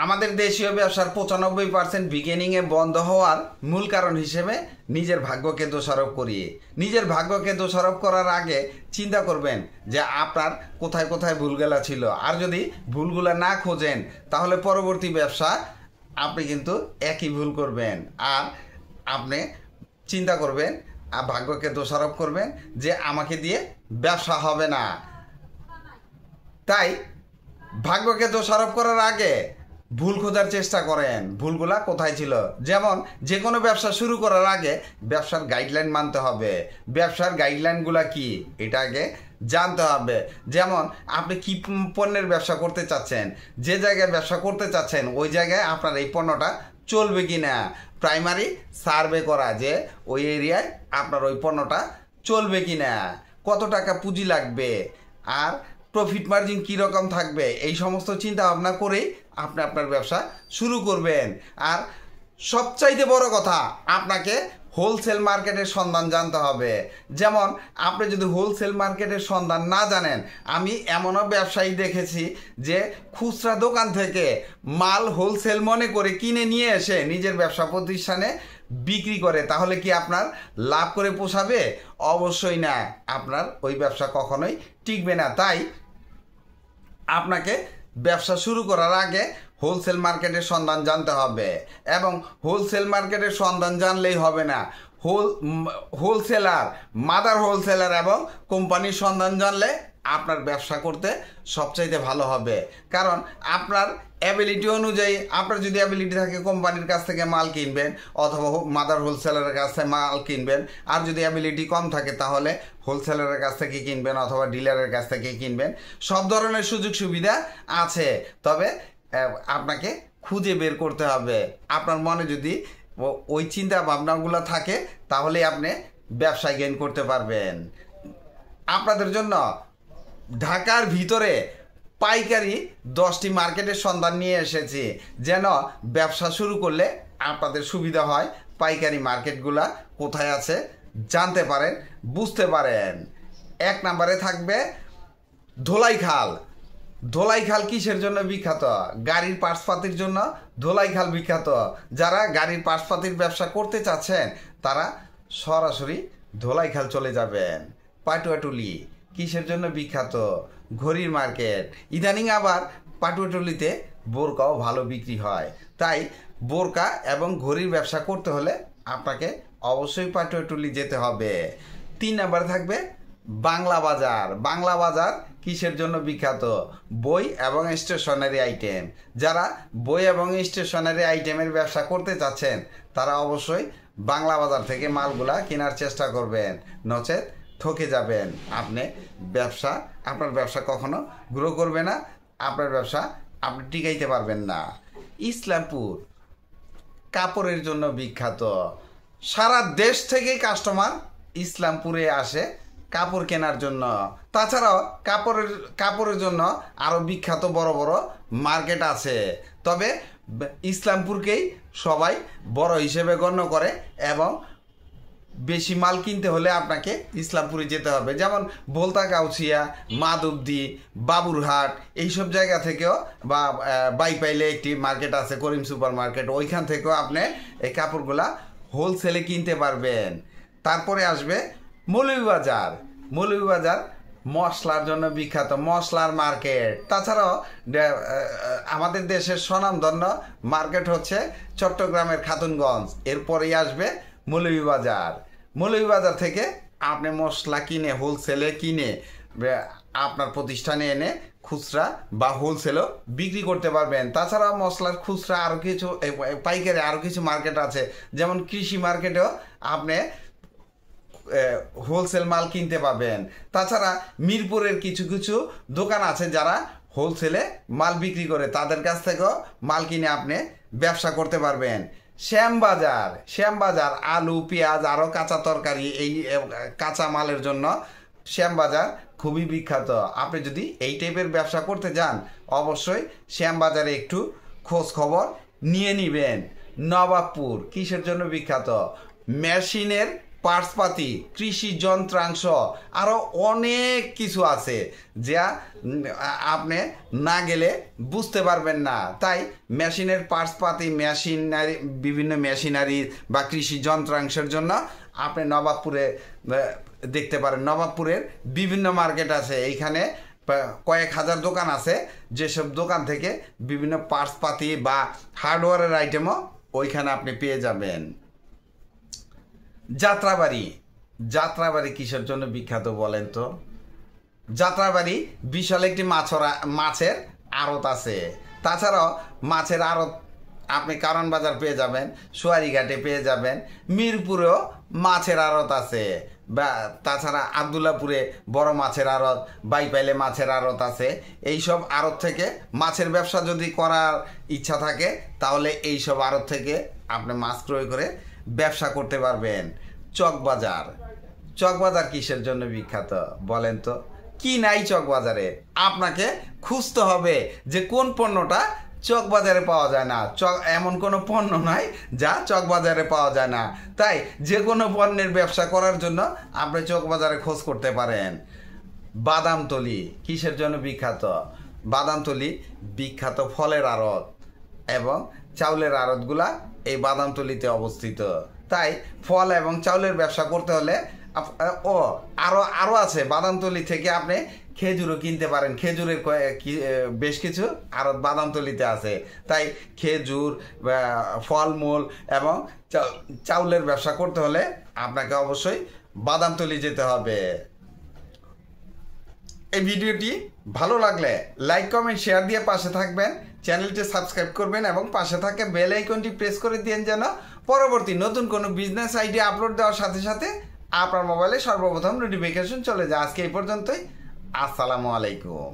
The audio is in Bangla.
আমাদের দেশীয় ব্যবসার 95% বিগিনিংয়ে বন্ধ হওয়ার মূল কারণ হিসেবে নিজের ভাগ্যকে দোষারোপ করি। নিজের ভাগ্যকে দোষারোপ করার আগে চিন্তা করবেন যে আপনার কোথায় কোথায় ভুলগুলা ছিল। আর যদি ভুলগুলা না খোঁজেন তাহলে পরবর্তী ব্যবসা আপনি কিন্তু একই ভুল করবেন। আর আপনি চিন্তা করবেন আর ভাগ্যকে দোষারোপ করবেন যে আমাকে দিয়ে ব্যবসা হবে না। তাই ভাগ্যকে দোষারোপ করার আগে ভুল খোঁজার চেষ্টা করেন, ভুলগুলা কোথায় ছিল। যেমন যে কোনো ব্যবসা শুরু করার আগে ব্যবসার গাইডলাইন মানতে হবে। ব্যবসার গাইডলাইনগুলা কি এটা আগে জানতে হবে। যেমন আপনি কি পণ্যের ব্যবসা করতে চাচ্ছেন, যে জায়গায় ব্যবসা করতে চাচ্ছেন ওই জায়গায় আপনার এই পণ্যটা চলবে কি না, প্রাইমারি সার্ভে করা যে ওই এরিয়ায় আপনার ওই পণ্যটা চলবে কি না, কত টাকা পুঁজি লাগবে, আর প্রফিট মার্জিন কীরকম থাকবে, এই সমস্ত চিন্তা ভাবনা করেই আপনি আপনার ব্যবসা শুরু করবেন। আর সবচাইতে বড় কথা, আপনাকে হোলসেল মার্কেটের সন্ধান জানতে হবে। যেমন আপনি যদি হোলসেল মার্কেটের সন্ধান না জানেন, আমি এমনও ব্যবসায়ী দেখেছি যে খুচরা দোকান থেকে মাল হোলসেল মনে করে কিনে নিয়ে এসে নিজের ব্যবসা প্রতিষ্ঠানে বিক্রি করে। তাহলে কি আপনার লাভ করে পোষাবে? অবশ্যই না, আপনার ওই ব্যবসা কখনোই টিকবে না। তাই আপনাকে ব্যবসা শুরু করার আগে হোলসেল মার্কেটের সন্ধান জানতে হবে। এবং হোলসেল মার্কেটের সন্ধান জানলেই হবে না, হোলসেলার, মাদার হোলসেলার এবং কোম্পানির সন্ধান জানলে আপনার ব্যবসা করতে সবচাইতে ভালো হবে। কারণ আপনার অ্যাবিলিটি অনুযায়ী, আপনার যদি অ্যাবিলিটি থাকে কোম্পানির কাছ থেকে মাল কিনবেন অথবা মাদার হোলসেলারের কাছ থেকে মাল কিনবেন। আর যদি অ্যাবিলিটি কম থাকে তাহলে হোলসেলারের কাছ থেকে কিনবেন অথবা ডিলারের কাছ থেকে কিনবেন। সব ধরনের সুযোগ সুবিধা আছে, তবে আপনাকে খুঁজে বের করতে হবে। আপনার মনে যদি ওই চিন্তা ভাবনাগুলো থাকে তাহলে আপনি ব্যবসায় গেইন করতে পারবেন। আপনাদের জন্য ঢাকার ভিতরে পাইকারি 10টি মার্কেটের সন্ধান নিয়ে এসেছি, যেন ব্যবসা শুরু করলে আপনাদের সুবিধা হয়। পাইকারি মার্কেটগুলা কোথায় আছে জানতে পারেন, বুঝতে পারেন। 1 নম্বরে থাকবে ধোলাইখাল। ধোলাইখাল কিসের জন্য বিখ্যাত? গাড়ির পার্টসপাতির জন্য ধোলাইখাল বিখ্যাত। যারা গাড়ির পার্টসপাতির ব্যবসা করতে চাচ্ছেন তারা সরাসরি ধোলাইখাল চলে যাবেন। পাটুয়াটুলি কিসের জন্য বিখ্যাত? ঘড়ির মার্কেট। ইদানিং আবার পাটুয়াটুলিতে বোরকাও ভালো বিক্রি হয়। তাই বোরকা এবং ঘড়ির ব্যবসা করতে হলে আপনাকে অবশ্যই পাটুয়াটুলি যেতে হবে। 3 নম্বরে থাকবে বাংলা বাজার। বাংলা বাজার কিসের জন্য বিখ্যাত? বই এবং স্টেশনারি আইটেম। যারা বই এবং স্টেশনারি আইটেমের ব্যবসা করতে চাচ্ছেন তারা অবশ্যই বাংলা বাজার থেকে মালগুলা কেনার চেষ্টা করবেন, নচেত ঠকে যাবেন। আপনার ব্যবসা কখনো গ্রো করবে না, আপনার ব্যবসা আপনি টিকাইতে পারবেন না। ইসলামপুর কাপড়ের জন্য বিখ্যাত। সারা দেশ থেকে কাস্টমার ইসলামপুরে আসে কাপড় কেনার জন্য। তাছাড়াও কাপড়ের জন্য আরও বিখ্যাত বড় বড় মার্কেট আছে, তবে ইসলামপুরকেই সবাই বড় হিসেবে গণ্য করে এবং বেশি মাল কিনতে হলে আপনাকে ইসলামপুরে যেতে হবে। যেমন ভোলতা-গাউছিয়া, মাধবদী, বাবুরহাট এইসব জায়গা থেকেও, বা বাইপাইলে একটি মার্কেট আছে করিম সুপার মার্কেট, ওইখান থেকেও আপনি এই কাপড়গুলা হোলসেলে কিনতে পারবেন। তারপরে আসবে মৌলভীবাজার। মৌলভীবাজার মশলার জন্য বিখ্যাত, মশলার মার্কেট। তাছাড়াও আমাদের দেশের স্বনামধন্য মার্কেট হচ্ছে চট্টগ্রামের খাতুনগঞ্জ, এরপরেই আসবে মৌলভীবাজার। মৌলভীবাজার থেকে আপনি মশলা কিনে, হোলসেলে কিনে আপনার প্রতিষ্ঠানে এনে খুচরা বা হোলসেলও বিক্রি করতে পারবেন। তাছাড়া মশলার খুচরা আরও কিছু, পাইকারি আরও কিছু মার্কেট আছে, যেমন কৃষি মার্কেটেও আপনি হোলসেল মাল কিনতে পাবেন। তাছাড়া মিরপুরের কিছু কিছু দোকান আছে যারা হোলসেলে মাল বিক্রি করে, তাদের কাছ থেকেও মাল কিনে আপনি ব্যবসা করতে পারবেন। শ্যামবাজার আলু, পেঁয়াজ, আরও কাঁচা তরকারি, এই কাঁচা মালের জন্য শ্যামবাজার খুবই বিখ্যাত। আপনি যদি এই টাইপের ব্যবসা করতে যান অবশ্যই শ্যামবাজারে একটু খোঁজ খবর নিয়ে নেবেন। নবাবপুর কিসের জন্য বিখ্যাত? মেশিনের পার্টসপাতি, কৃষি যন্ত্রাংশ, আরও অনেক কিছু আছে যা আপনি না গেলে বুঝতে পারবেন না। তাই মেশিনের পার্টসপাতি, মেশিনারি, বিভিন্ন মেশিনারি বা কৃষি যন্ত্রাংশের জন্য আপনি নবাবপুরে দেখতে পারেন। নবাবপুরের বিভিন্ন মার্কেট আছে, এইখানে কয়েক হাজার দোকান আছে, যেসব দোকান থেকে বিভিন্ন পার্টসপাতি বা হার্ডওয়্যারের আইটেমও ওইখানে আপনি পেয়ে যাবেন। যাত্রাবাড়ি, যাত্রাবাড়ি কিসের জন্য বিখ্যাত বলেন তো? যাত্রাবাড়ি বিশাল একটি মাছের আড়ত আছে। তাছাড়াও মাছের আড়ত আপনি কারণ বাজার পেয়ে যাবেন, সোয়ারিঘাটে পেয়ে যাবেন, মিরপুরেও মাছের আড়ত আছে, বা তাছাড়া আবদুল্লাপুরে বড় মাছের আড়ত, বাইপাইলে মাছের আড়ত আছে। এইসব আড়ত থেকে মাছের ব্যবসা যদি করার ইচ্ছা থাকে তাহলে এইসব আড়ত থেকে আপনি মাছ ক্রয় করে ব্যবসা করতে পারবেন। চকবাজার, চকবাজার কিসের জন্য বিখ্যাত বলেন তো? কি নাই চকবাজারে? আপনাকে খুঁজতে হবে যে কোন পণ্যটা চকবাজারে পাওয়া যায় না। এমন কোনো পণ্য নাই যা চকবাজারে পাওয়া যায় না। তাই যে কোনো পণ্যের ব্যবসা করার জন্য আপনি চকবাজারে খোঁজ করতে পারেন। বাদামতলি কিসের জন্য বিখ্যাত? বাদামতলি বিখ্যাত ফলের আড়ত এবং চাউলের আড়তগুলা এই বাদামতলিতে অবস্থিত। তাই ফল এবং চাউলের ব্যবসা করতে হলে আরও আছে, বাদামতলি থেকে আপনি খেজুরও কিনতে পারেন। খেজুরের বেশ কিছু আড়ত বাদামতলিতে আছে। তাই খেজুর, ফলমূল এবং চাউলের ব্যবসা করতে হলে আপনাকে অবশ্যই বাদামতলি যেতে হবে। এই ভিডিওটি ভালো লাগলে লাইক, কমেন্ট, শেয়ার দিয়ে পাশে থাকবেন। চ্যানেলটি সাবস্ক্রাইব করবেন এবং পাশে থাকা বেল আইকনটি প্রেস করে দিন যেন পরবর্তী নতুন কোনো বিজনেস আইডিয়া আপলোড দেওয়ার সাথে সাথে আপনার মোবাইলে সর্বপ্রথম নোটিফিকেশন চলে যায়। আজকে এই পর্যন্তই। আসসালামু আলাইকুম।